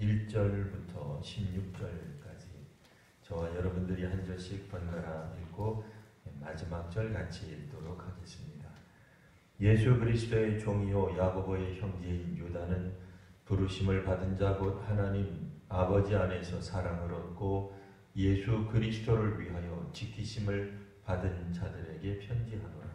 1절부터 16절까지 저와 여러분들이 한 절씩 번갈아 읽고 마지막 절 같이 읽도록 하겠습니다. 예수 그리스도의 종이요 야고보의 형제인 유다는 부르심을 받은 자 곧 하나님 아버지 안에서 사랑을 얻고 예수 그리스도를 위하여 지키심을 받은 자들에게 편지하노라.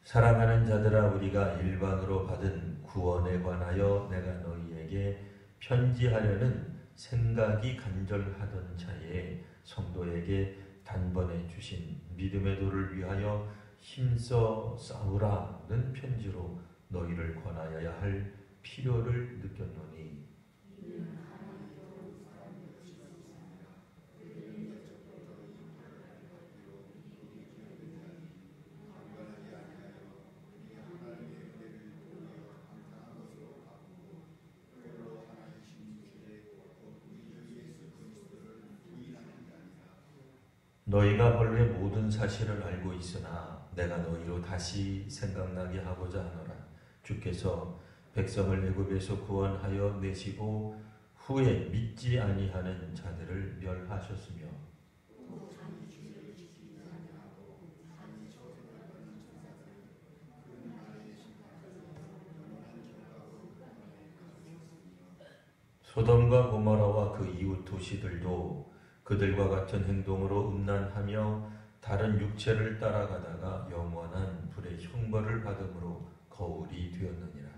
사랑하는 자들아, 우리가 일반으로 받은 구원에 관하여 내가 너희에게 편지하려는 생각이 간절하던 차에 성도에게 단번에 주신 믿음의 도를 위하여 힘써 싸우라는 편지로 너희를 권하여야 할 필요를 느꼈노니, 너희가 본래 모든 사실을 알고 있으나 내가 너희로 다시 생각나게 하고자 하노라. 주께서 백성을 애굽에서 구원하여 내시고 후에 믿지 아니하는 자들을 멸하셨으며 소돔과 고모라와 그 이웃 도시들도 그들과 같은 행동으로 음란하며 다른 육체를 따라가다가 영원한 불의 형벌을 받음으로 거울이 되었느니라.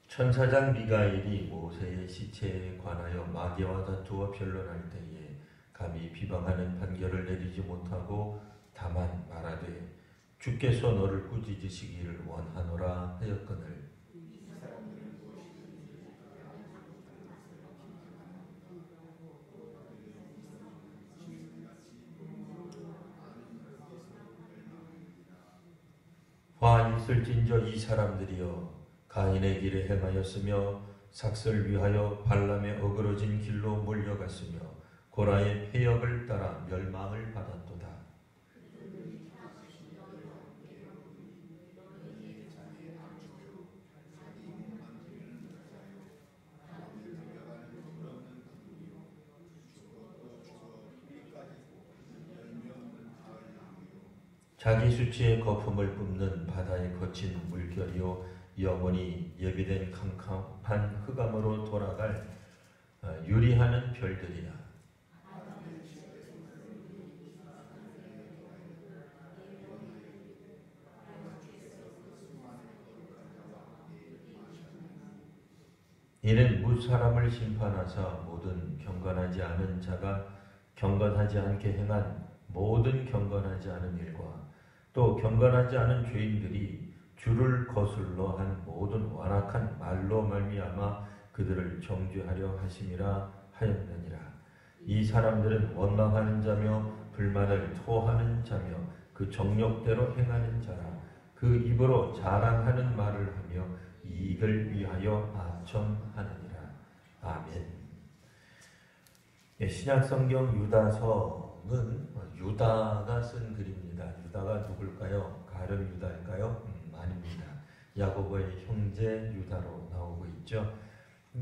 천사장 미가엘이 모세의 시체에 관하여 마귀와 다투어 변론할 때에 감히 비방하는 판결을 내리지 못하고 다만 말하되 주께서 너를 꾸짖으시기를 원하노라 하였거늘 화 있을진저 이 사람들이여 가인의 길에 행하였으며 삭슬 위하여 발람의 어그러진 길로 몰려갔으며 고라의 폐역을 따라 멸망을 받았도다. 자기 수치의 거품을 뿜는 바다의 거친 물결이요 영원히 예비된 캄캄한 흑암으로 돌아갈 유리하는 별들이라. 이는 무사람을 심판하사 모든 경건하지 않은 자가 경건하지 않게 행한 모든 경건하지 않은 일과 또 경건하지 않은 죄인들이 주를 거슬러 한 모든 완악한 말로 말미암아 그들을 정죄하려 하심이라 하였느니라. 이 사람들은 원망하는 자며 불만을 토하는 자며 그 정욕대로 행하는 자라. 그 입으로 자랑하는 말을 하며 이익을 위하여 아첨하느니라. 아멘. 신약성경 유다서는 유다가 쓴 글입니다. 유다가 누굴까요? 가룟 유다일까요? 아닙니다. 야고보의 형제 유다로 나오고 있죠.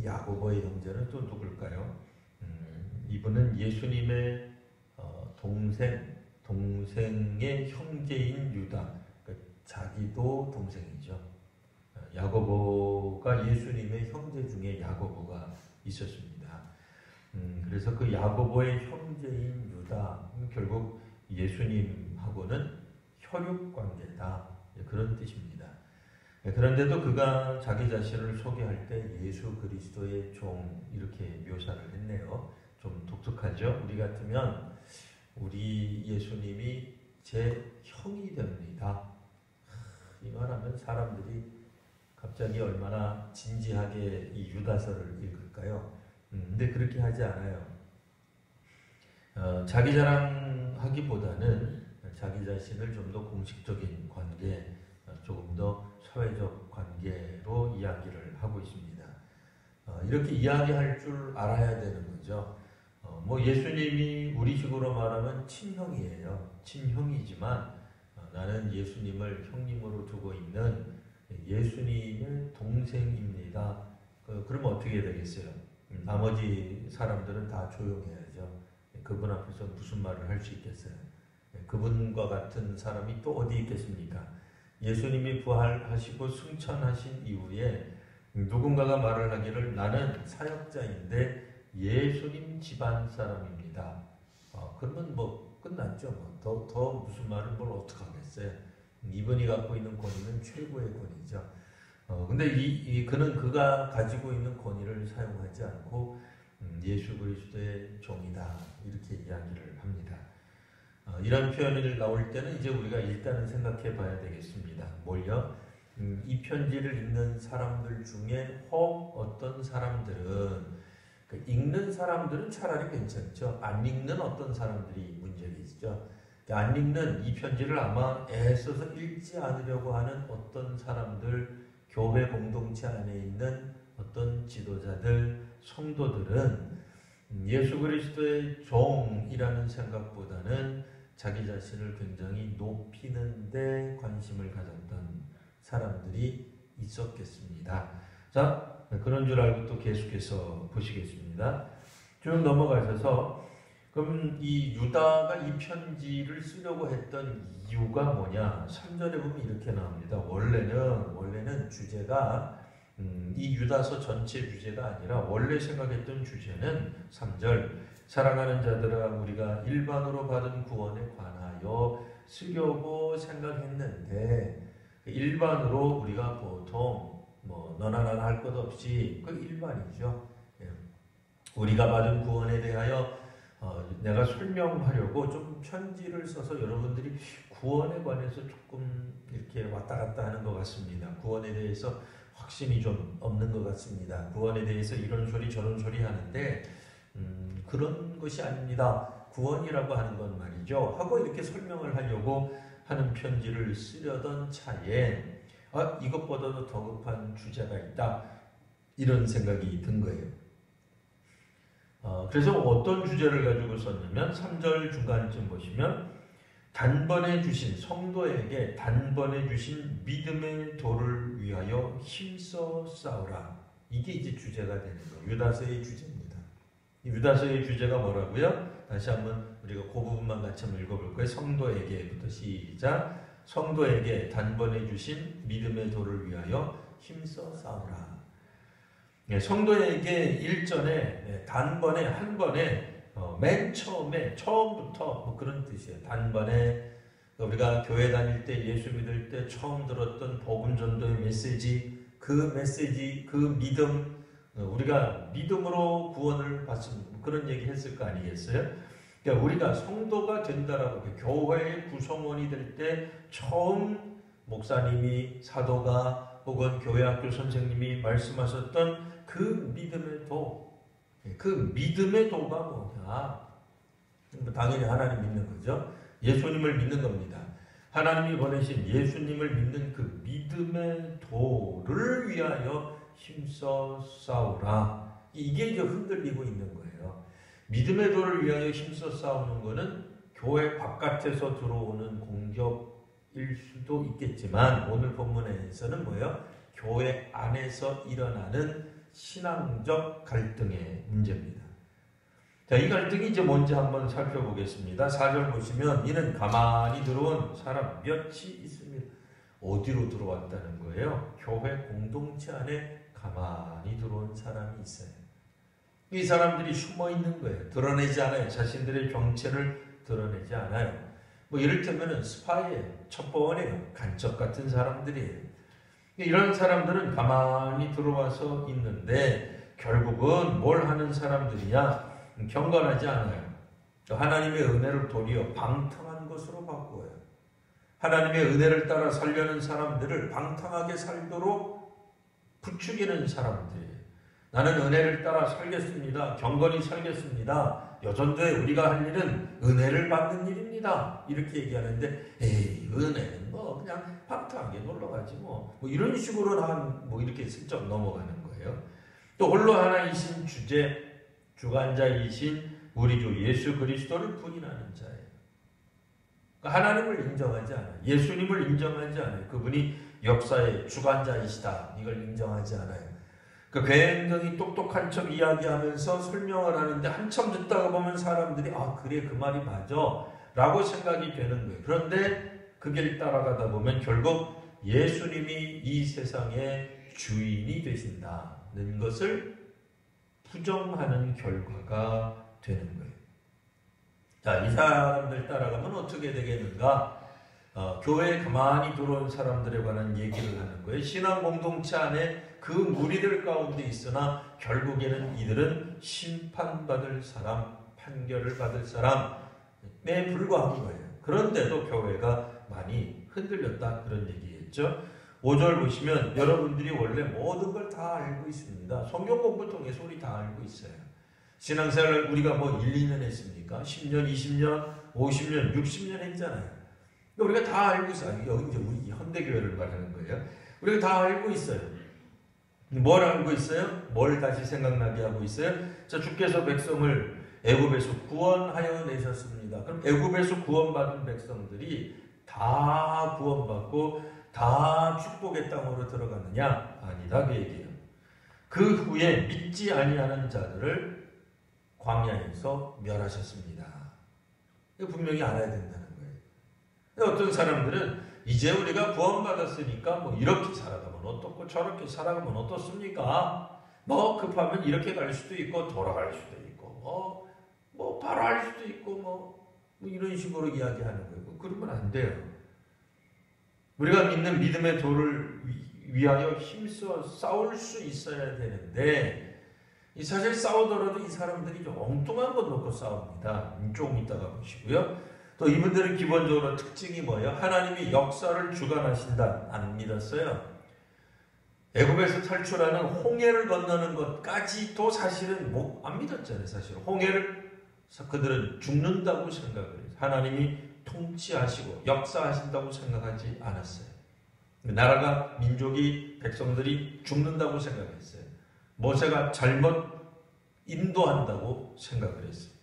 야고보의 형제는 또 누굴까요? 이분은 예수님의 동생의 형제인 유다. 그러니까 자기도 동생이죠. 야고보가 예수님의 형제 중에 야고보가 있었습니다. 그래서 그 야고보의 형제인 유다, 결국 예수님하고는 혈육관계다, 그런 뜻입니다. 그런데도 그가 자기 자신을 소개할 때 예수 그리스도의 종 이렇게 묘사를 했네요. 좀 독특하죠? 우리 같으면 우리 예수님이 제 형이 됩니다. 이 말하면 사람들이 갑자기 얼마나 진지하게 이 유다서를 읽을까요? 근데 그렇게 하지 않아요. 자기 자랑하기보다는 자기 자신을 좀 더 공식적인 관계, 조금 더 사회적 관계로 이야기를 하고 있습니다. 이렇게 이야기할 줄 알아야 되는 거죠. 예수님이 우리식으로 말하면 친형이에요. 친형이지만 나는 예수님을 형님으로 두고 있는 예수님의 동생입니다. 그러면 어떻게 되겠어요? 나머지 사람들은 다 조용해야죠. 그분 앞에서 무슨 말을 할 수 있겠어요? 그분과 같은 사람이 또 어디 있겠습니까? 예수님이 부활하시고 승천하신 이후에 누군가가 말을 하기를 나는 사역자인데 예수님 집안 사람입니다. 그러면 끝났죠. 더 무슨 말을 어떡하겠어요. 이분이 갖고 있는 권위는 최고의 권위죠. 근데 그는 그가 가지고 있는 권위를 사용하지 않고 예수 그리스도의 종이다 이렇게 이야기를 합니다. 이런 표현이 나올 때는 이제 우리가 일단은 생각해 봐야 되겠습니다. 뭘요? 이 편지를 읽는 사람들 중에 혹 어떤 사람들은 읽는 사람들은 차라리 괜찮죠. 안 읽는 어떤 사람들이 문제가 있죠. 안 읽는 이 편지를 아마 애써서 읽지 않으려고 하는 어떤 사람들, 교회 공동체 안에 있는 어떤 지도자들, 성도들은 예수 그리스도의 종이라는 생각보다는 자기 자신을 굉장히 높이는 데 관심을 가졌던 사람들이 있었겠습니다. 자, 그런 줄 알고 또 계속해서 보시겠습니다. 쭉 넘어가셔서 그럼 이 유다가 이 편지를 쓰려고 했던 이유가 뭐냐? 3절에 보면 이렇게 나옵니다. 원래는 주제가 이 유다서 전체 주제가 아니라 원래 생각했던 주제는 3절 사랑하는 자들아 우리가 일반으로 받은 구원에 관하여 쓰려고 생각했는데 일반으로 우리가 보통 너나 나나 할 것 없이 그 일반이죠. 우리가 받은 구원에 대하여 내가 설명하려고 좀 편지를 써서 여러분들이 구원에 관해서 조금 이렇게 왔다 갔다 하는 것 같습니다. 구원에 대해서 확신이 좀 없는 것 같습니다. 구원에 대해서 이런 소리 저런 소리 하는데 그런 것이 아닙니다. 구원이라고 하는 건 말이죠. 하고 이렇게 설명을 하려고 하는 편지를 쓰려던 차에 이것보다도 더 급한 주제가 있다. 이런 생각이 든 거예요. 그래서 어떤 주제를 가지고 썼냐면 3절 중간쯤 보시면 단번에 주신 성도에게 단번에 주신 믿음의 도를 위하여 힘써 싸우라. 이게 이제 주제가 되는 거예요. 유다서의 주제입니다. 유다서의 주제가 뭐라고요? 다시 한번 우리가 그 부분만 같이 한번 읽어볼 거예요. 성도에게부터 시작. 성도에게 단번에 주신 믿음의 도를 위하여 힘써 싸우라. 성도에게 일전에 단번에 한 번에 맨 처음부터 그런 뜻이에요. 단번에 우리가 교회 다닐 때 예수 믿을 때 처음 들었던 복음 전도의 메시지, 그 믿음, 우리가 믿음으로 구원을 받습니다. 그런 얘기 했을 거 아니겠어요? 그러니까 우리가 성도가 된다라고 교회의 구성원이 될 때 처음 목사님이 사도가 혹은 교회학교 선생님이 말씀하셨던 그 믿음의 도, 그 믿음의 도가 뭐냐? 당연히 하나님 믿는 거죠. 예수님을 믿는 겁니다. 하나님이 보내신 예수님을 믿는 그 믿음의 도를 위하여 힘써 싸우라. 이게 이제 흔들리고 있는 거예요. 믿음의 도를 위하여 힘써 싸우는 거는 교회 바깥에서 들어오는 공격일 수도 있겠지만 오늘 본문에서는 뭐예요? 교회 안에서 일어나는 신앙적 갈등의 문제입니다. 자, 이 갈등이 이제 뭔지 한번 살펴보겠습니다. 4절 보시면 이는 가만히 들어온 사람 몇이 있습니다. 어디로 들어왔다는 거예요? 교회 공동체 안에 가만히 들어온 사람이 있어요. 이 사람들이 숨어 있는 거예요. 드러내지 않아요. 자신들의 정체를 드러내지 않아요. 이를테면 스파이예요. 첩보원이에요. 간첩 같은 사람들이에요. 이런 사람들은 가만히 들어와서 있는데 결국은 뭘 하는 사람들이냐? 경건하지 않아요. 하나님의 은혜를 도리어 방탕한 것으로 바꾸어요. 하나님의 은혜를 따라 살려는 사람들을 방탕하게 살도록 부추기는 사람들이에요. 나는 은혜를 따라 살겠습니다. 경건히 살겠습니다. 여전도에 우리가 할 일은 은혜를 받는 일입니다. 이렇게 얘기하는데 에이 은혜는 그냥 방탕하게 놀러가지 이런 식으로 이렇게 슬쩍 넘어가는 거예요. 또 홀로 하나이신 주관자이신 우리 주 예수 그리스도를 부인하는 자예요. 하나님을 인정하지 않아요. 예수님을 인정하지 않아요. 그분이 역사의 주관자이시다. 이걸 인정하지 않아요. 굉장히 똑똑한 척 이야기하면서 설명을 하는데 한참 듣다가 보면 사람들이 그래 그 말이 맞아 라고 생각이 되는 거예요. 그런데 그 길 따라가다 보면 결국 예수님이 이 세상의 주인이 되신다는 것을 부정하는 결과가 되는 거예요. 자, 이 사람들 따라가면 어떻게 되겠는가? 교회에 가만히 들어온 사람들에 관한 얘기를 하는 거예요. 신앙 공동체 안에 그 무리들 가운데 있으나 결국에는 이들은 심판받을 사람, 판결을 받을 사람에 불과한 거예요. 그런데도 교회가 많이 흔들렸다 그런 얘기겠죠. 5절 보시면 여러분들이 원래 모든 걸 다 알고 있습니다. 성경 공부 통해서 우리 다 알고 있어요. 신앙생활을 우리가 1, 2년 했습니까? 10년, 20년, 50년, 60년 했잖아요. 우리가 다 알고 있어요. 여기 이제 우리 현대교회를 말하는 거예요. 우리가 다 알고 있어요. 뭘 알고 있어요? 뭘 다시 생각나게 하고 있어요? 자, 주께서 백성을 애굽에서 구원하여 내셨습니다. 그럼 애굽에서 구원받은 백성들이 다 구원받고 다 축복의 땅으로 들어가느냐? 아니다 그 얘기예요. 그 후에 믿지 아니하는 자들을 광야에서 멸하셨습니다. 이거 분명히 알아야 된다는 거예요. 어떤 사람들은 이제 우리가 구원받았으니까 이렇게 살아가면 어떻고 저렇게 살아가면 어떻습니까? 급하면 이렇게 갈 수도 있고 돌아갈 수도 있고 바로 할 수도 있고 이런 식으로 이야기하는 거예요. 그러면 안 돼요. 우리가 믿는 믿음의 도를 위하여 힘써 싸울 수 있어야 되는데 사실 싸우더라도 이 사람들이 좀 엉뚱한 것 놓고 싸웁니다. 조금 이따가 보시고요. 또 이분들은 기본적으로 특징이 뭐예요? 하나님이 역사를 주관하신다. 안 믿었어요. 애굽에서 탈출하는 홍해를 건너는 것까지도 사실은 안 믿었잖아요. 사실 홍해를 그들은 죽는다고 생각을 해요. 하나님이 통치하시고 역사하신다고 생각하지 않았어요. 나라가 민족이 백성들이 죽는다고 생각했어요. 모세가 잘못 인도한다고 생각을 했어요.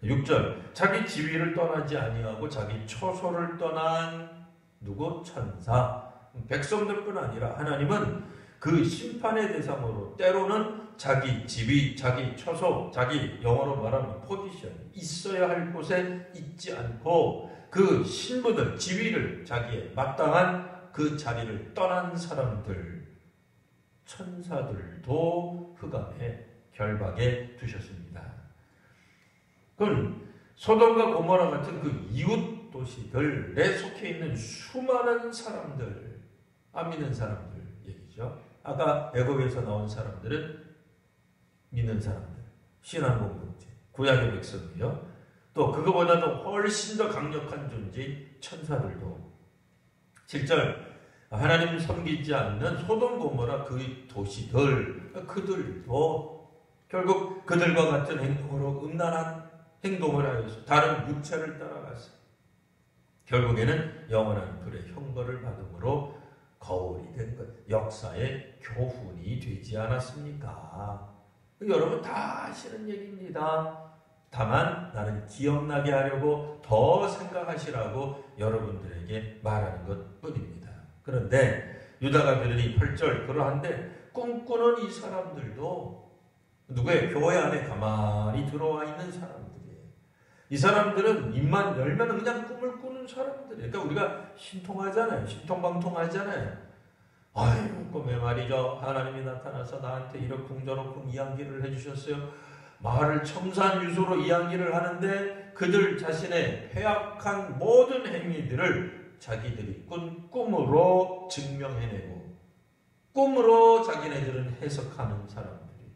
6절 자기 지위를 떠나지 아니하고 자기 처소를 떠난 누구? 천사. 백성들뿐 아니라 하나님은 그 심판의 대상으로 때로는 자기 지위, 자기 처소, 자기 영어로 말하면 포지션 있어야 할 곳에 있지 않고 그 신분을, 지위를 자기의 마땅한 그 자리를 떠난 사람들, 천사들도 흑암에 결박에 두셨습니다. 그건 소돔과 고모라 같은 그 이웃 도시들에 속해 있는 수많은 사람들, 안 믿는 사람들 얘기죠. 아까 애굽에서 나온 사람들은 믿는 사람들, 신앙 공동체, 구약의 백성이요. 또 그거보다도 훨씬 더 강력한 존재 천사들도 7절 하나님 섬기지 않는 소돔 고모라 그 도시들 그들도 결국 그들과 같은 행동으로 음란한 행동을 하여서 다른 육체를 따라갔어요. 결국에는 영원한 불의 형벌을 받음으로 거울이 된 것, 역사의 교훈이 되지 않았습니까? 여러분 다 아시는 얘기입니다. 다만 나는 기억나게 하려고 더 생각하시라고 여러분들에게 말하는 것 뿐입니다. 그런데 유다가 들으니 8절 그러한데 꿈꾸는 이 사람들도 누구의 교회 안에 가만히 들어와 있는 사람들이에요. 이 사람들은 입만 열면 그냥 꿈을 꾸는 사람들이에요. 그러니까 우리가 신통하잖아요. 신통방통하잖아요. 아유 꿈에 말이죠. 하나님이 나타나서 나한테 이러쿵 저러쿵 이야기를 해주셨어요. 말을 첨산유소로 이야기를 하는데 그들 자신의 해악한 모든 행위들을 자기들이 꾼 꿈으로 증명해내고 꿈으로 자기네들은 해석하는 사람들이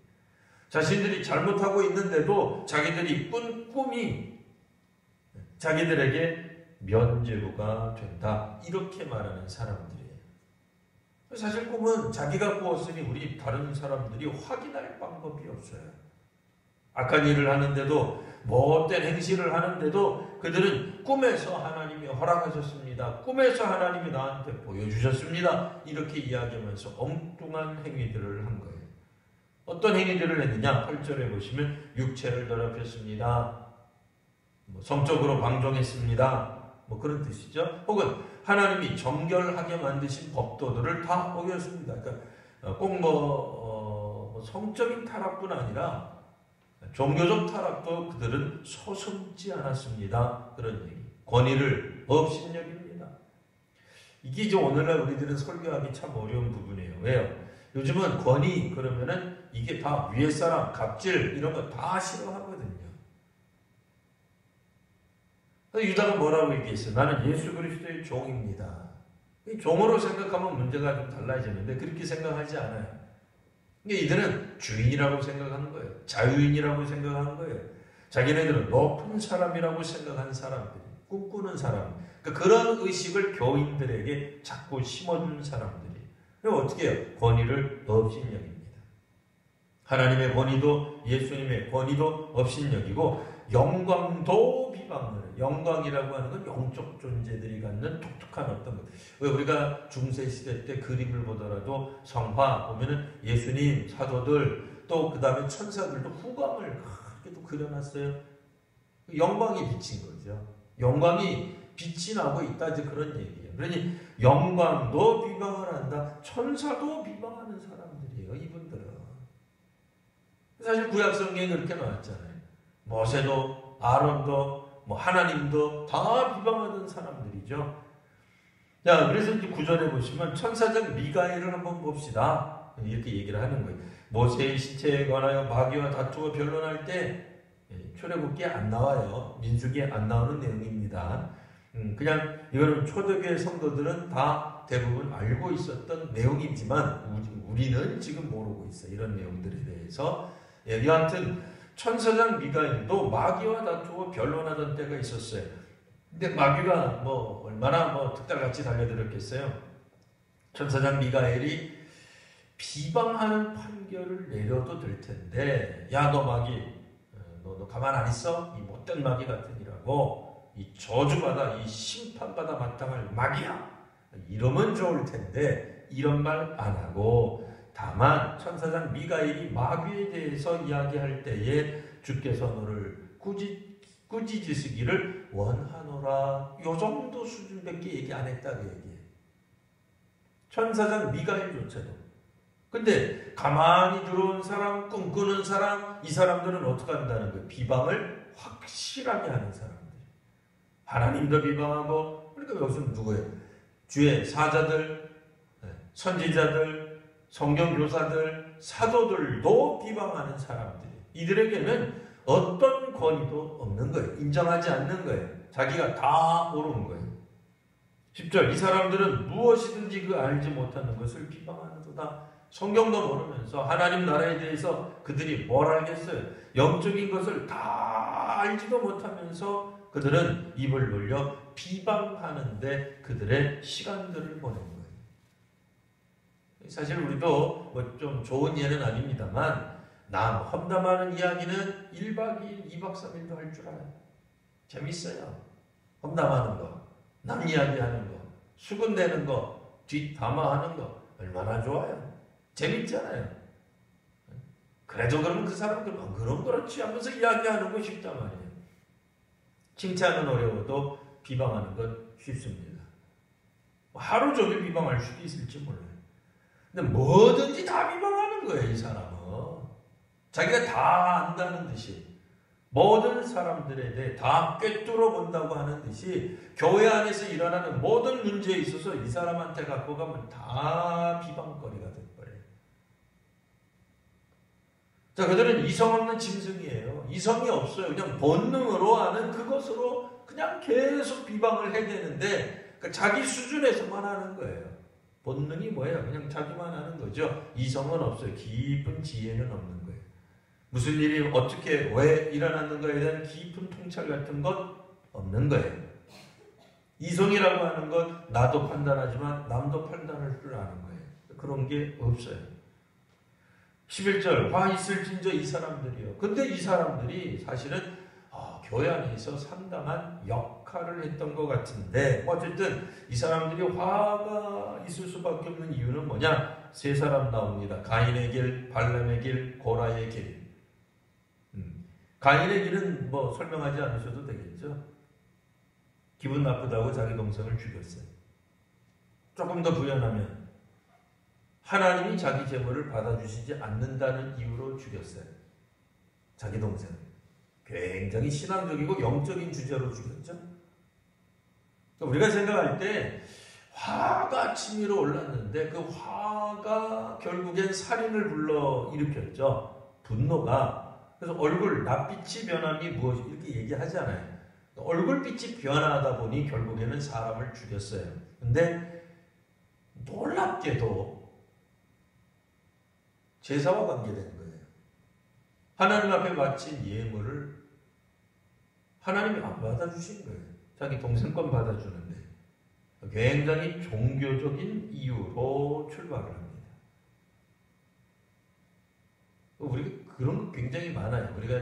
자신들이 잘못하고 있는데도 자기들이 꾼 꿈이 자기들에게 면죄부가 된다 이렇게 말하는 사람들이에요. 사실 꿈은 자기가 꾸었으니 우리 다른 사람들이 확인할 방법이 없어요. 악한 일을 하는데도 못된 행실을 하는데도 그들은 꿈에서 하나님이 허락하셨습니다. 꿈에서 하나님이 나한테 보여주셨습니다. 이렇게 이야기하면서 엉뚱한 행위들을 한 거예요. 어떤 행위들을 했느냐? 8절에 보시면 육체를 더럽혔습니다. 성적으로 방종했습니다. 그런 뜻이죠. 혹은 하나님이 정결하게 만드신 법도들을 다 어겼습니다. 그러니까 꼭 성적인 타락뿐 아니라 종교적 타락도 그들은 서슴지 않았습니다. 그런 얘기. 권위를 업신여깁니다. 이게 이제 오늘날 우리들은 설교하기 참 어려운 부분이에요. 왜요? 요즘은 권위 그러면은 이게 다 위에 사람, 갑질 이런 거 다 싫어하거든요. 유다가 뭐라고 얘기했어요? 나는 예수 그리스도의 종입니다. 종으로 생각하면 문제가 좀 달라지는데 그렇게 생각하지 않아요. 이들은 주인이라고 생각하는 거예요. 자유인이라고 생각하는 거예요. 자기네들은 높은 사람이라고 생각하는 사람들이, 꿈꾸는 사람. 그런 의식을 교인들에게 자꾸 심어준 사람들이. 그럼 어떻게 해요? 권위를 업신여깁니다. 하나님의 권위도 예수님의 권위도 업신여기고 영광도 비방을 해요. 영광이라고 하는 건 영적 존재들이 갖는 독특한 어떤 것. 왜 우리가 중세시대 때 그림을 보더라도 성화 보면은 예수님, 사도들 또 그 다음에 천사들도 후광을 그렇게 또 그려놨어요. 영광이 비친 거죠. 영광이 빛이 나고 있다 이제 그런 얘기예요. 그러니 영광도 비방을 한다. 천사도 비방하는 사람들이에요. 이분들은. 사실 구약 성경에 그렇게 나왔잖아요. 모세도 아론도 하나님도 다 비방하던 사람들이죠. 자, 그래서 이제 9절에 보시면 천사장 미가엘을 한번 봅시다. 이렇게 얘기를 하는 거예요. 모세의 시체에 관하여 마귀와 다투어 변론할 때 출애굽기에 안 나와요. 민수기에 안 나오는 내용입니다. 그냥 이거는 초대교회 성도들은 다 대부분 알고 있었던 내용이지만 우리는 지금 모르고 있어요. 이런 내용들에 대해서. 여하튼 천사장 미가엘도 마귀와 다투어 변론하던 때가 있었어요. 근데 마귀가 얼마나 특달같이 달려들었겠어요. 천사장 미가엘이 비방하는 판결을 내려도 될 텐데, 야 너 마귀, 너 가만 안 있어? 이 못된 마귀 같으니라고, 이 저주받아, 이 심판받아 마땅할 마귀야. 이러면 좋을 텐데 이런 말 안 하고, 다만 천사장 미가엘이 마귀에 대해서 이야기할 때에 주께서 너를 꾸짖으시기를 원하노라. 요 정도 수준밖에 얘기 안 했다고 얘기해. 천사장 미가엘조차도. 근데 가만히 들어온 사람, 꿈꾸는 사람, 이 사람들은 어떻게 한다는 거예요? 비방을 확실하게 하는 사람들. 하나님도 비방하고, 그러니까 여기서 누구예요? 주의 사자들, 선지자들, 성경교사들, 사도들도 비방하는 사람들이. 이들에게는 어떤 권위도 없는 거예요. 인정하지 않는 거예요. 자기가 다 옳은 거예요. 10절, 이 사람들은 무엇이든지 알지 못하는 것을 비방하는도다. 성경도 모르면서 하나님 나라에 대해서 그들이 뭘 알겠어요? 영적인 것을 다 알지도 못하면서 그들은 입을 놀려 비방하는데 그들의 시간들을 보낸 거예요. 사실 우리도 좀 좋은 예는 아닙니다만 험담하는 이야기는 1박 2일, 2박 3일도 할 줄 알아요. 재밌어요. 험담하는 거, 남 이야기하는 거, 수군대는 거, 뒷담화하는 거 얼마나 좋아요. 재밌잖아요. 그래도 그러면 그 사람들은 그럼 그렇지 하면서 이야기하는 거 쉽단 말이에요. 칭찬은 어려워도 비방하는 건 쉽습니다. 하루 종일 비방할 수도 있을지 몰라요. 근데 뭐든지 다 비방하는 거예요, 이 사람은. 자기가 다 안다는 듯이, 모든 사람들에 대해 다 꿰뚫어 본다고 하는 듯이, 교회 안에서 일어나는 모든 문제에 있어서 이 사람한테 갖고 가면 다 비방거리가 돼버려요. 자, 그들은 이성 없는 짐승이에요. 이성이 없어요. 그냥 본능으로 하는 그것으로 그냥 계속 비방을 해야 되는데, 자기 수준에서만 하는 거예요. 본능이 뭐예요? 그냥 자기만 하는 거죠. 이성은 없어요. 깊은 지혜는 없는 거예요. 무슨 일이 어떻게 왜 일어났는가에 대한 깊은 통찰 같은 것 없는 거예요. 이성이라고 하는 것 나도 판단하지만 남도 판단할 줄 아는 거예요. 그런 게 없어요. 11절 화 있을진저 이 사람들이요. 근데 이 사람들이 사실은 교회 안에서 상당한 역할을 했던 것 같은데, 어쨌든 이 사람들이 화가 있을 수밖에 없는 이유는 뭐냐? 세 사람 나옵니다. 가인의 길, 발람의 길, 고라의 길. 가인의 길은 뭐 설명하지 않으셔도 되겠죠. 기분 나쁘다고 자기 동생을 죽였어요. 조금 더 부연하면 하나님이 자기 재물을 받아주시지 않는다는 이유로 죽였어요. 자기 동생을. 굉장히 신앙적이고 영적인 주제로 죽였죠. 우리가 생각할 때 화가 치밀어 올랐는데 그 화가 결국엔 살인을 불러 일으켰죠. 분노가. 그래서 얼굴 낯빛이 변함이 무엇이 이렇게 얘기하잖아요. 얼굴빛이 변하다 보니 결국에는 사람을 죽였어요. 근데 놀랍게도 제사와 관계된 거예요. 하나님 앞에 바친 예물을 하나님이 안 받아주신 거예요. 자기 동생 건 받아주는데 굉장히 종교적인 이유로 출발을 합니다. 우리가 그런 거 굉장히 많아요. 우리가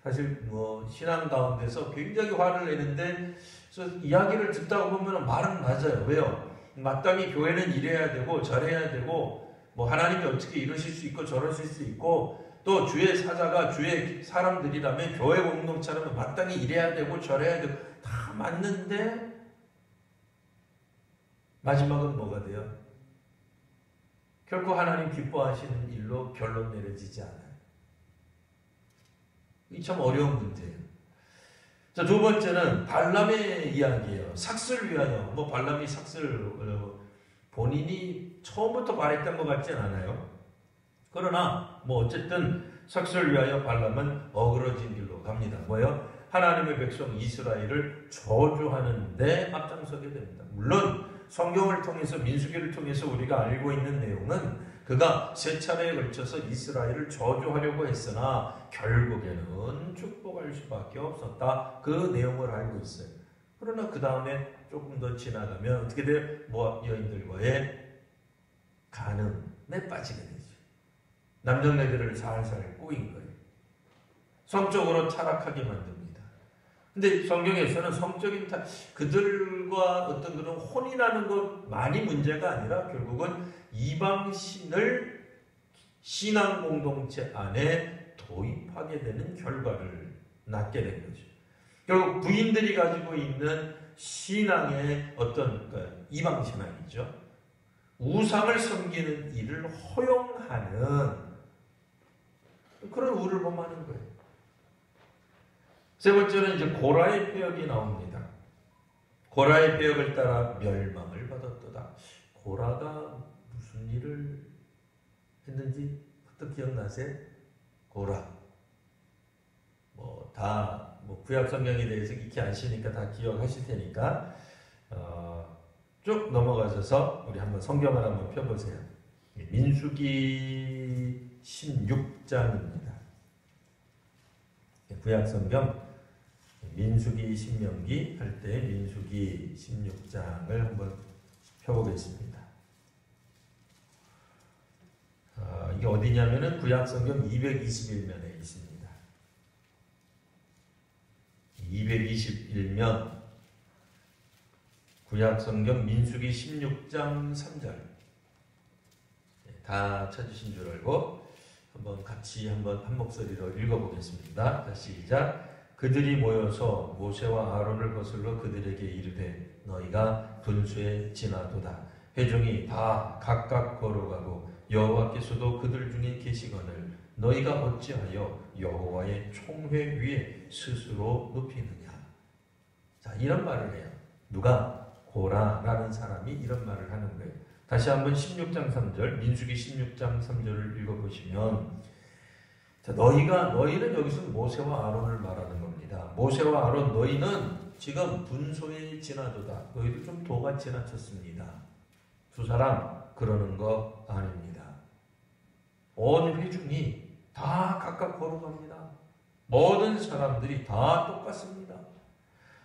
사실 뭐 신앙 가운데서 굉장히 화를 내는데 그래서 이야기를 듣다 보면 말은 맞아요. 왜요? 마땅히 교회는 이래야 되고 저래야 되고 뭐 하나님이 어떻게 이러실 수 있고 저러실 수 있고 또 주의 사자가 주의 사람들이라면 교회 공동체라면 마땅히 이래야 되고 저래야 되고 다 맞는데 마지막은 뭐가 돼요? 결코 하나님 기뻐하시는 일로 결론 내려지지 않아요. 이 참 어려운 문제예요. 자, 두 번째는 발람의 이야기예요. 삭슬 위하여. 뭐 발람이 삭슬 본인이 처음부터 말했던 것 같진 않아요. 그러나 뭐 어쨌든 삭슬 위하여 발람은 어그러진 길로 갑니다. 뭐예요? 하나님의 백성 이스라엘을 저주하는데 앞장서게 됩니다. 물론 성경을 통해서 민수기를 통해서 우리가 알고 있는 내용은 그가 세 차례에 걸쳐서 이스라엘을 저주하려고 했으나 결국에는 축복할 수밖에 없었다. 그 내용을 알고 있어요. 그러나 그 다음에 조금 더 지나가면 어떻게 돼요? 모압 여인들과의 간음에 빠지게 되죠. 남정네들을 살살 꼬인 거예요. 성적으로 타락하게 만듭니다. 근데 성경에서는 성적인 그들과 어떤 그런 혼인하는 것만이 문제가 아니라 결국은 이방신을 신앙 공동체 안에 도입하게 되는 결과를 낳게 된 거죠. 결국 부인들이 가지고 있는 신앙의 어떤 이방신앙이죠. 우상을 섬기는 일을 허용하는 그런 우를 범하는 거예요. 세 번째는 이제 고라의 폐역이 나옵니다. 고라의 폐역을 따라 멸망을 받았도다. 고라가 무슨 일을 했는지 어떻게 기억나세요? 고라. 뭐 구약 성경에 대해서 익히 아시니까 다 기억하실 테니까 쭉 넘어가셔서 우리 한번 성경을 한번 펴보세요. 민수기 16장입니다. 구약 성경 민수기 신명기 할 때 민수기 16장을 한번 펴보겠습니다. 이게 어디냐면은 구약 성경 221면에 있습니다. 221면 구약 성경 민수기 16장 3절 다 찾으신 줄 알고 한번 같이 한번 한 목소리로 읽어보겠습니다. 다시 시작. 그들이 모여서 모세와 아론을 거슬러 그들에게 이르되 너희가 분수에 지나도다. 회중이 다 각각 걸어가고 여호와께서도 그들 중에 계시거늘 너희가 어찌하여 여호와의 총회 위에 스스로 눕히느냐. 자, 이런 말을 해요. 누가? 고라라는 사람이 이런 말을 하는 거예요. 다시 한번 16장 3절 민수기 16장 3절을 읽어보시면 자, 너희는 여기서 모세와 아론을 말하는 겁니다. 모세와 아론 너희는 지금 분소에 지나도다. 너희도 좀 도가 지나쳤습니다. 두 사람 그러는 거 아닙니다. 온 회중이 다 각각 걸어갑니다. 모든 사람들이 다 똑같습니다.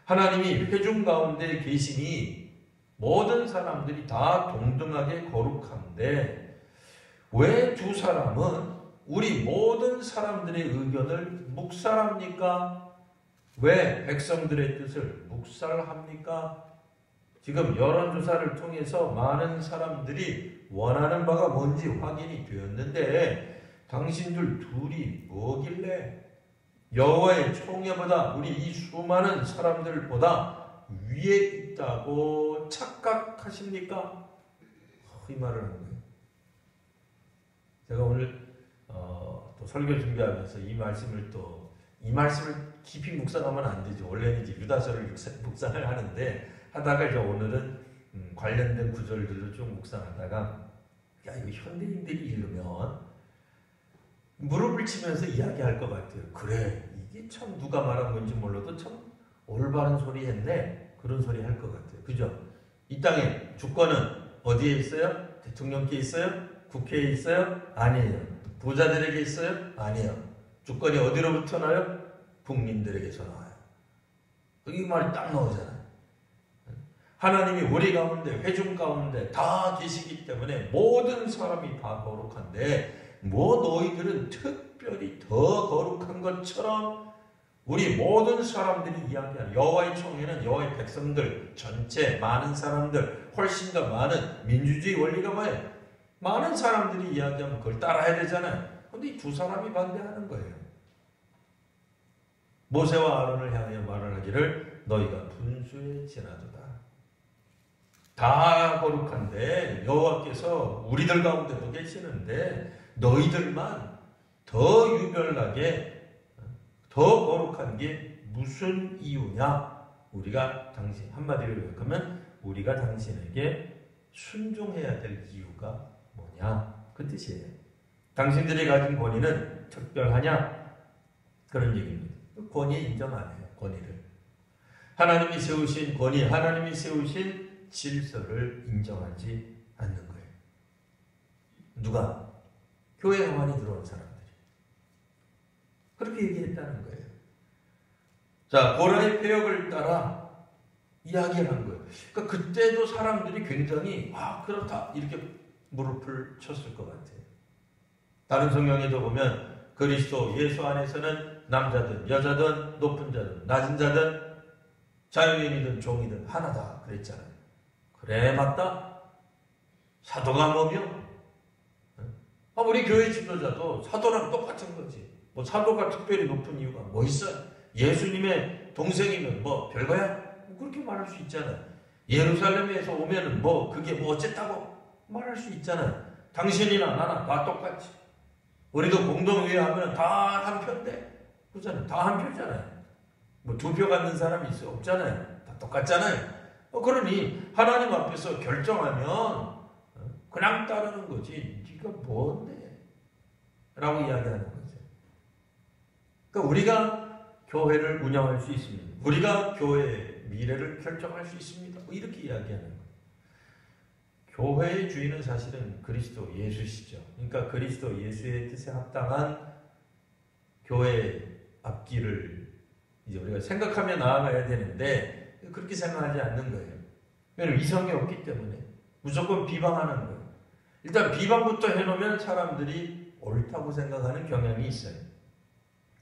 하나님이 회중 가운데 계시니 모든 사람들이 다 동등하게 거룩한데 왜 두 사람은 우리 모든 사람들의 의견을 묵살합니까? 왜 백성들의 뜻을 묵살합니까? 지금 여론조사를 통해서 많은 사람들이 원하는 바가 뭔지 확인이 되었는데 당신들 둘이 뭐길래 여호와의 총회보다 우리 이 수많은 사람들보다 위에 있다고 착각하십니까? 이 말을 한 거예요. 제가 오늘 또 설교 준비하면서 이 말씀을 깊이 묵상하면 안 되죠. 원래는 이제 유다서를 묵상을 하는데 하다가 이제 오늘은 관련된 구절들을 좀 묵상하다가 야 이거 현대인들이 읽으면 무릎을 치면서 이야기할 것 같아요. 그래 이게 참 누가 말한 건지 몰라도 참 올바른 소리 했네 그런 소리 할 것 같아요. 그죠? 이 땅에 주권은 어디에 있어요? 대통령께 있어요? 국회에 있어요? 아니에요. 부자들에게 있어요? 아니에요. 주권이 어디로부터 나요? 국민들에게서 나와요. 이 말이 딱 나오잖아요. 하나님이 우리 가운데 회중 가운데 다 계시기 때문에 모든 사람이 다 거룩한데 뭐 너희들은 특별히 더 거룩한 것처럼 우리 모든 사람들이 이야기하는 여호와의 총회는 여호와의 백성들 전체 많은 사람들 훨씬 더 많은 민주주의 원리가 뭐예요? 많은 사람들이 이야기하면 그걸 따라야 되잖아요. 그런데 이 두 사람이 반대하는 거예요. 모세와 아론을 향하여 말을 하기를 너희가 분수에 지나도다. 다 거룩한데 여호와께서 우리들 가운데도 계시는데 너희들만 더 유별나게 더 거룩한 게 무슨 이유냐? 우리가 당신 한마디로 요약하면 우리가 당신에게 순종해야 될 이유가 뭐냐? 그 뜻이에요. 당신들이 가진 권위는 특별하냐? 그런 얘기입니다. 권위 인정 안 해요. 권위를. 하나님이 세우신 권위, 하나님이 세우신 질서를 인정하지 않는 거예요. 누가? 교회 안에 들어온 사람들이. 그렇게 얘기했다는 거예요. 자, 고라의 폐역을 따라 이야기한 거예요. 그러니까 그때도 사람들이 굉장히 그렇다 이렇게 무릎을 쳤을 것 같아요. 다른 성경에도 보면 그리스도 예수 안에서는 남자든 여자든 높은 자든 낮은 자든 자유인이든 종이든 하나다 그랬잖아요. 그래 맞다. 사도가 뭐며? 우리 교회 지도자도 사도랑 똑같은 거지. 뭐 사도가 특별히 높은 이유가 뭐 있어요? 예수님의 동생이면 뭐 별거야? 그렇게 말할 수 있잖아요. 예루살렘에서 오면은 뭐 그게 뭐 어쨌다고 말할 수 있잖아요. 당신이나 나나 다 똑같지. 우리도 공동의회 하면 다 한 표인데 그잖아요. 다 한 표잖아요. 뭐 두 표 갖는 사람이 있어요? 없잖아요. 다 똑같잖아요. 그러니 하나님 앞에서 결정하면 그냥 따르는 거지. 네가 뭔데? 라고 이야기하는 거죠. 그러니까 우리가 교회를 운영할 수 있습니다. 우리가 교회의 미래를 결정할 수 있습니다. 뭐 이렇게 이야기하는 거예요. 교회의 주인은 사실은 그리스도 예수시죠. 그러니까 그리스도 예수의 뜻에 합당한 교회의 앞길을 이제 우리가 생각하며 나아가야 되는데 그렇게 생각하지 않는 거예요. 왜냐하면 이성이 없기 때문에 무조건 비방하는 거예요. 일단 비방부터 해놓으면 사람들이 옳다고 생각하는 경향이 있어요.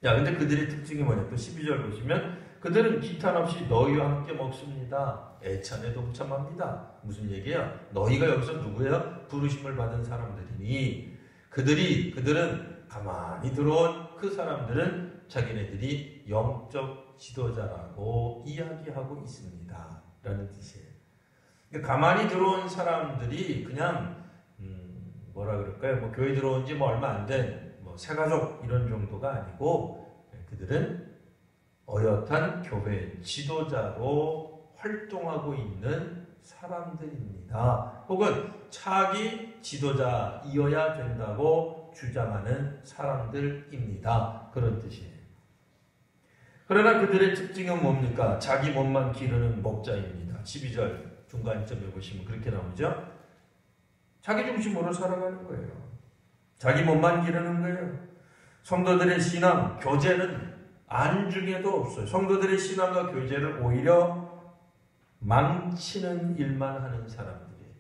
근데 그들의 특징이 뭐냐? 또 12절 보시면 그들은 기탄 없이 너희와 함께 먹습니다. 애찬에 동참합니다. 무슨 얘기야? 너희가 여기서 누구예요? 부르심을 받은 사람들이니 그들은 가만히 들어온 그 사람들은 자기네들이 영적 지도자라고 이야기하고 있습니다. 라는 뜻이에요. 그러니까 가만히 들어온 사람들이 그냥 뭐라 그럴까요? 뭐 교회 들어온 지 뭐 얼마 안 된 뭐 새가족 이런 정도가 아니고 그들은 어엿한 교회 지도자로 활동하고 있는 사람들입니다. 혹은 차기 지도자이어야 된다고 주장하는 사람들입니다. 그런 뜻이에요. 그러나 그들의 특징은 뭡니까? 자기 몸만 기르는 목자입니다. 12절 중간점에 보시면 그렇게 나오죠. 자기 중심으로 살아가는 거예요. 자기 몸만 기르는 거예요. 성도들의 신앙, 교제는 안중에도 없어요. 성도들의 신앙과 교제를 오히려 망치는 일만 하는 사람들이에요.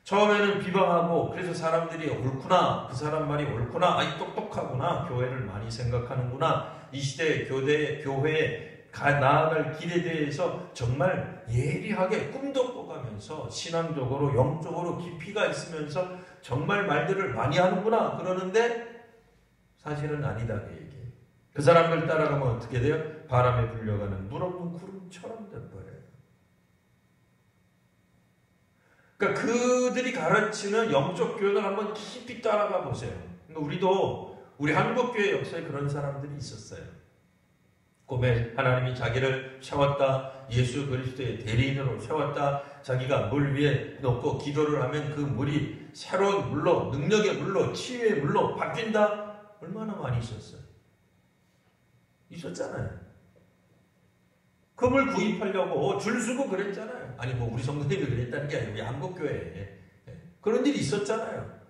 처음에는 비방하고 그래서 사람들이 옳구나, 그 사람 말이 옳구나, 똑똑하구나, 교회를 많이 생각하는구나, 이 시대의 교회의 나아갈 길에 대해서 정말 예리하게 꿈도 꿔가면서 신앙적으로 영적으로 깊이가 있으면서 정말 말들을 많이 하는구나 그러는데 사실은 아니다 그 얘기예요. 그 사람들 따라가면 어떻게 돼요? 바람에 불려가는 물 없는 구름처럼 돼버려요. 그러니까 그들이 가르치는 영적 교훈을 한번 깊이 따라가 보세요. 우리 한국교회 역사에 그런 사람들이 있었어요. 꿈에 하나님이 자기를 세웠다. 예수 그리스도의 대리인으로 세웠다. 자기가 물 위에 놓고 기도를 하면 그 물이 새로운 물로, 능력의 물로, 치유의 물로 바뀐다. 얼마나 많이 있었어요. 있었잖아요. 그 물 구입하려고 줄 서고 그랬잖아요. 아니 뭐 우리 성도님이 그랬다는 게 아니고 한국교회에 그런 일이 있었잖아요.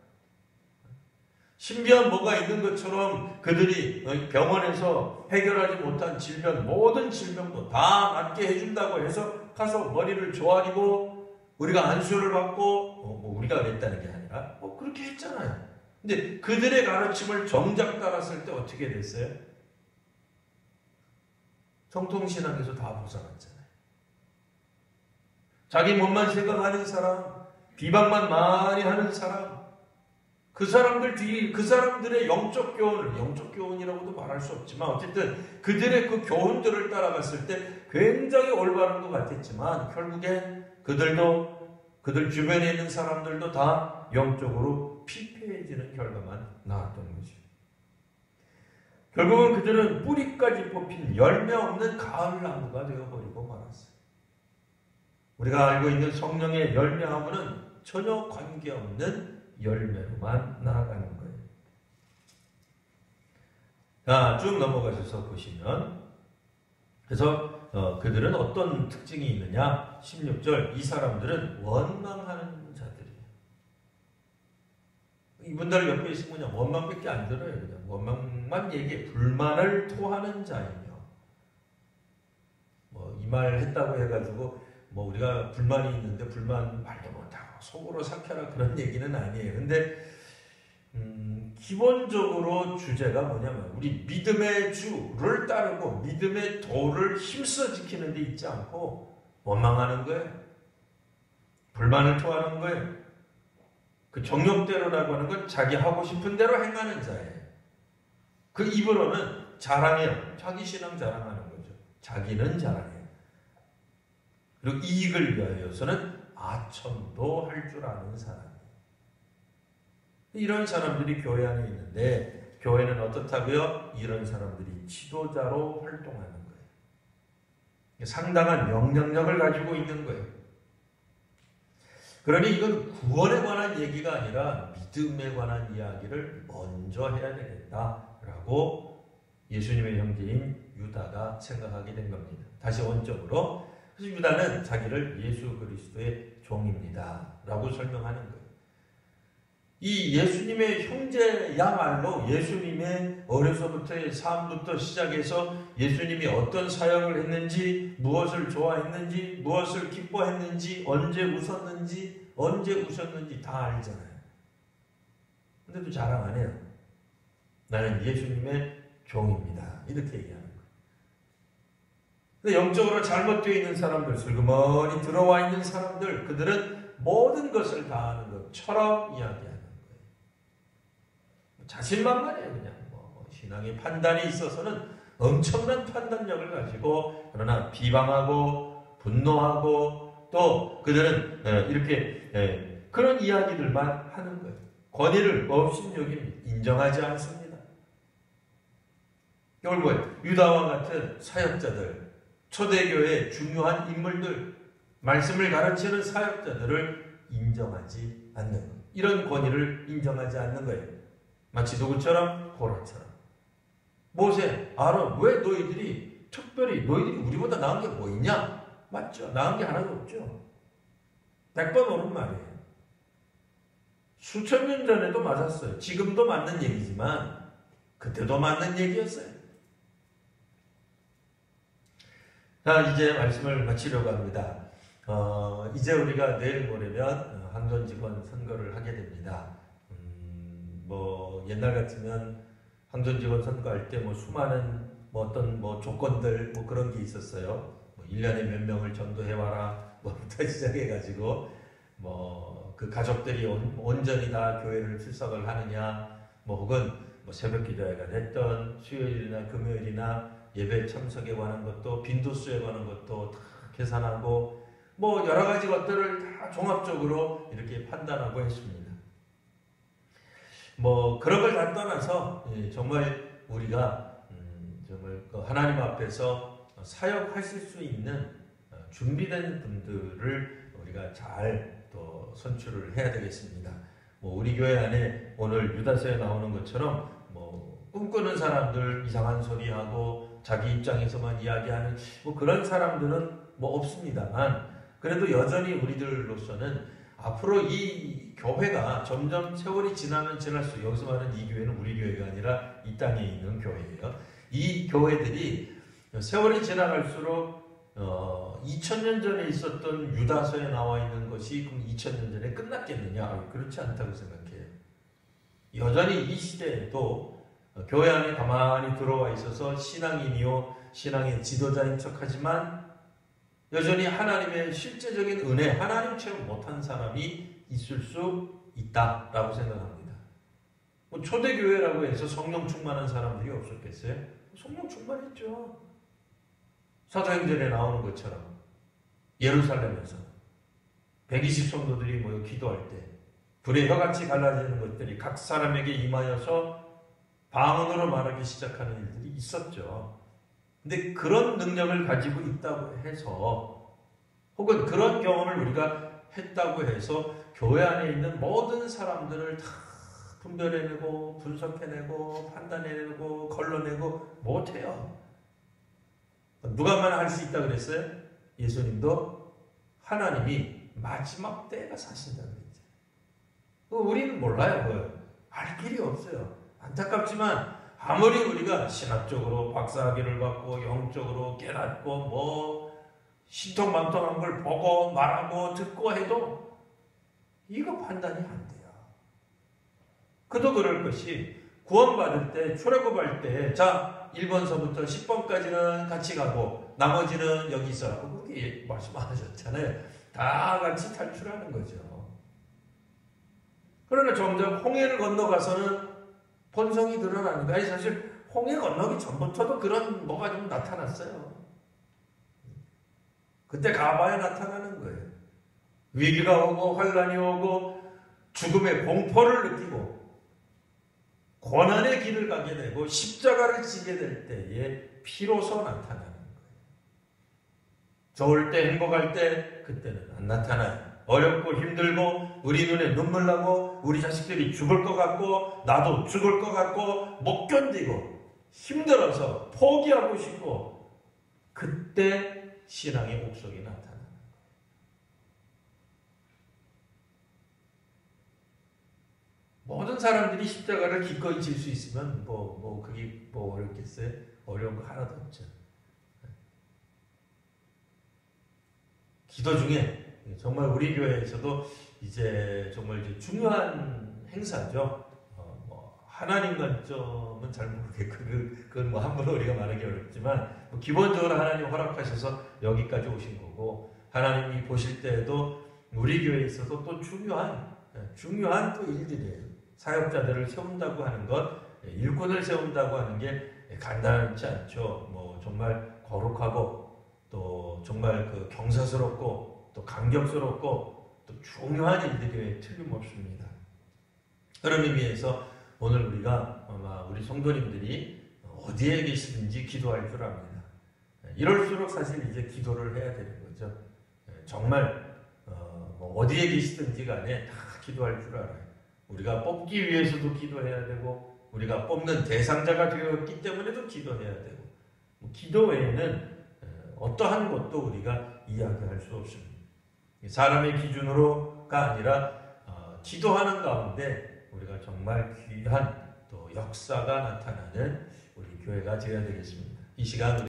신비한 뭐가 있는 것처럼 그들이 병원에서 해결하지 못한 질병, 모든 질병도 다 낫게 해준다고 해서 가서 머리를 조아리고 우리가 안수를 받고 우리가 그랬다는 게 아니라 그렇게 했잖아요. 근데 그들의 가르침을 정작 따랐을 때 어떻게 됐어요? 정통신앙에서 다 벗어났잖아요. 자기 몸만 생각하는 사람, 비방만 많이 하는 사람, 그 사람들의 영적 교훈이라고도 말할 수 없지만 어쨌든 그들의 그 교훈들을 따라갔을 때 굉장히 올바른 것 같았지만 결국엔 그들 주변에 있는 사람들도 다 영적으로 피폐해지는 결과만 나왔던 거죠. 결국은 그들은 뿌리까지 뽑힌 열매 없는 가을나무가 되어버리고 말았어요. 우리가 알고 있는 성령의 열매하고는 전혀 관계없는 열매로만 나아가는 거예요. 자, 쭉 넘어가셔서 보시면 그래서 그들은 어떤 특징이 있느냐? 16절 이 사람들은 원망하는 자들이에요. 이분들 옆에 있으면 그냥 원망밖에 안 들어요. 그냥 원망만 얘기해. 불만을 토하는 자이며 이 말 했다고 해가지고 우리가 불만이 있는데 불만 말도 못하고 속으로 삭혀라 그런 얘기는 아니에요. 근데 기본적으로 주제가 뭐냐면 우리 믿음의 주를 따르고 믿음의 도를 힘써 지키는 데 있지 않고 원망하는 거예요. 불만을 토하는 거예요. 그 정욕대로라고 하는 건 자기 하고 싶은 대로 행하는 자예요. 그 입으로는 자랑해요. 자기 신앙 자랑하는 거죠. 자기는 자랑해요. 그리고 이익을 위하여서는 아첨도 할 줄 아는 사람이에요. 이런 사람들이 교회 안에 있는데 교회는 어떻다고요? 이런 사람들이 지도자로 활동하는 거예요. 상당한 영향력을 가지고 있는 거예요. 그러니 이건 구원에 관한 얘기가 아니라 믿음에 관한 이야기를 먼저 해야 되겠다라고 예수님의 형제인 유다가 생각하게 된 겁니다. 다시 원점으로. 그래서 유다는 자기를 예수 그리스도의 종입니다 라고 설명하는 거예요. 이 예수님의 형제야말로 예수님의 어려서부터의 삶부터 시작해서 예수님이 어떤 사역을 했는지, 무엇을 좋아했는지, 무엇을 기뻐했는지, 언제 웃었는지, 언제 우셨는지 다 알잖아요. 근데도 자랑 안 해요. 나는 예수님의 종입니다. 이렇게 얘기하는 거예요. 근데 영적으로 잘못되어 있는 사람들, 슬그머니 들어와 있는 사람들, 그들은 모든 것을 다 아는 것처럼 이야기하는 거예요. 자신만만해요. 그냥 신앙의 판단이 있어서는 엄청난 판단력을 가지고 그러나 비방하고 분노하고 또 그들은 이렇게 그런 이야기들만 하는 거예요. 권위를 업신여김 인정하지 않습니다. 이걸 뭐예요? 유다와 같은 사역자들, 초대교회의 중요한 인물들, 말씀을 가르치는 사역자들을 인정하지 않는 거예요. 이런 권위를 인정하지 않는 거예요. 마치 누구처럼? 고라처럼. 모세, 아론, 왜 너희들이 우리보다 나은 게 뭐 있냐? 맞죠? 나은 게 하나도 없죠. 100번 오는 말이에요. 수천 년 전에도 맞았어요. 지금도 맞는 얘기지만 그때도 맞는 얘기였어요. 자, 이제 말씀을 마치려고 합니다. 이제 우리가 내일 모레면 항전직원 선거를 하게 됩니다. 옛날 같으면 항전직원 선거할 때 수많은 뭐 어떤 뭐 조건들 뭐 그런 게 있었어요. 뭐 1년에 몇 명을 전도해와라 뭐부터 시작해가지고 뭐 그 가족들이 온전히 다 교회를 출석을 하느냐, 뭐 혹은 뭐 새벽 기도회가 됐던 수요일이나 금요일이나 예배 참석에 관한 것도 빈도수에 관한 것도 다 계산하고 뭐 여러 가지 것들을 다 종합적으로 이렇게 판단하고 했습니다. 뭐 그런 걸 다 떠나서 정말 우리가 정말 하나님 앞에서 사역하실 수 있는 준비된 분들을 우리가 잘 또 선출을 해야 되겠습니다. 뭐 우리 교회 안에 오늘 유다서에 나오는 것처럼 뭐 꿈꾸는 사람들, 이상한 소리하고 자기 입장에서만 이야기하는 뭐 그런 사람들은 뭐 없습니다만, 그래도 여전히 우리들로서는 앞으로 이 교회가 점점 세월이 지나면 지날수록, 여기서 말하는 이 교회는 우리 교회가 아니라 이 땅에 있는 교회예요. 이 교회들이 세월이 지나갈수록 2000년 전에 있었던 유다서에 나와 있는 것이 그럼 2000년 전에 끝났겠느냐? 그렇지 않다고 생각해요. 여전히 이 시대에도 교회 안에 가만히 들어와 있어서 신앙인이요, 신앙의 지도자인 척하지만 여전히 하나님의 실제적인 은혜, 하나님 체험 못한 사람이 있을 수 있다라고 생각합니다. 뭐 초대교회라고 해서 성령 충만한 사람들이 없었겠어요? 성령 충만했죠. 사도행전에 나오는 것처럼 예루살렘에서 120성도들이 모여 기도할 때 불의 혀같이 갈라지는 것들이 각 사람에게 임하여서 방언으로 말하기 시작하는 일들이 있었죠. 근데 그런 능력을 가지고 있다고 해서, 혹은 그런 경험을 우리가 했다고 해서 교회 안에 있는 모든 사람들을 다 분별해내고 분석해내고 판단해내고 걸러내고 못해요. 누가만 할 수 있다 그랬어요? 예수님도 하나님이 마지막 때가 사신다는 거죠. 우리는 몰라요. 그걸 알 길이 없어요. 안타깝지만 아무리 우리가 신학적으로 박사학위를 받고 영적으로 깨닫고 뭐 신통망통한 걸 보고 말하고 듣고 해도 이거 판단이 안 돼요. 그도 그럴 것이, 구원받을 때, 출애굽할 때, 자 1번서부터 10번까지는 같이 가고 나머지는 여기 있어라고 그렇게 말씀하셨잖아요. 다 같이 탈출하는 거죠. 그러나 점점 홍해를 건너가서는 본성이 드러나는 거예요. 사실 홍해 건너기 전부터도 그런 뭐가 좀 나타났어요. 그때 가봐야 나타나는 거예요. 위기가 오고 환란이 오고 죽음의 공포를 느끼고 고난의 길을 가게 되고 십자가를 지게 될 때에 비로소 나타나는 거예요. 좋을 때, 행복할 때 그때는 안 나타나요. 어렵고 힘들고 우리 눈에 눈물 나고 우리 자식들이 죽을 것 같고 나도 죽을 것 같고 못 견디고 힘들어서 포기하고 싶고, 그때 신앙의 옥석이 나타나는 거예요. 모든 사람들이 십자가를 기꺼이 질 수 있으면 그게 어렵겠어요? 어려운 거 하나도 없죠. 기도 중에 정말 우리 교회에서도 이제 정말 이제 중요한 행사죠. 하나님 관점은 잘 모르겠고 그건 뭐 함부로 우리가 말하기 어렵지만 기본적으로 하나님 허락하셔서 여기까지 오신 거고, 하나님이 보실 때에도 우리 교회에 있어서 또 중요한 또 일들이에요. 사역자들을 세운다고 하는 것, 일꾼을 세운다고 하는 게 간단하지 않죠. 뭐 정말 거룩하고 또 정말 그 경사스럽고 또 감격스럽고 또 중요한 일들이 틀림없습니다. 그런 의미에서 오늘 우리가 아마 우리 성도님들이 어디에 계시든지 기도할 줄 압니다. 이럴수록 사실 이제 기도를 해야 되는 거죠. 정말 어디에 계시든지 간에 다 기도할 줄 알아요. 우리가 뽑기 위해서도 기도해야 되고 우리가 뽑는 대상자가 되었기 때문에도 기도해야 되고, 기도 외에는 어떠한 것도 우리가 이야기할 수 없습니다. 사람의 기준으로가 아니라 기도하는 가운데 우리가 정말 귀한 또 역사가 나타나는 우리 교회가 되어야 되겠습니다. 이 시간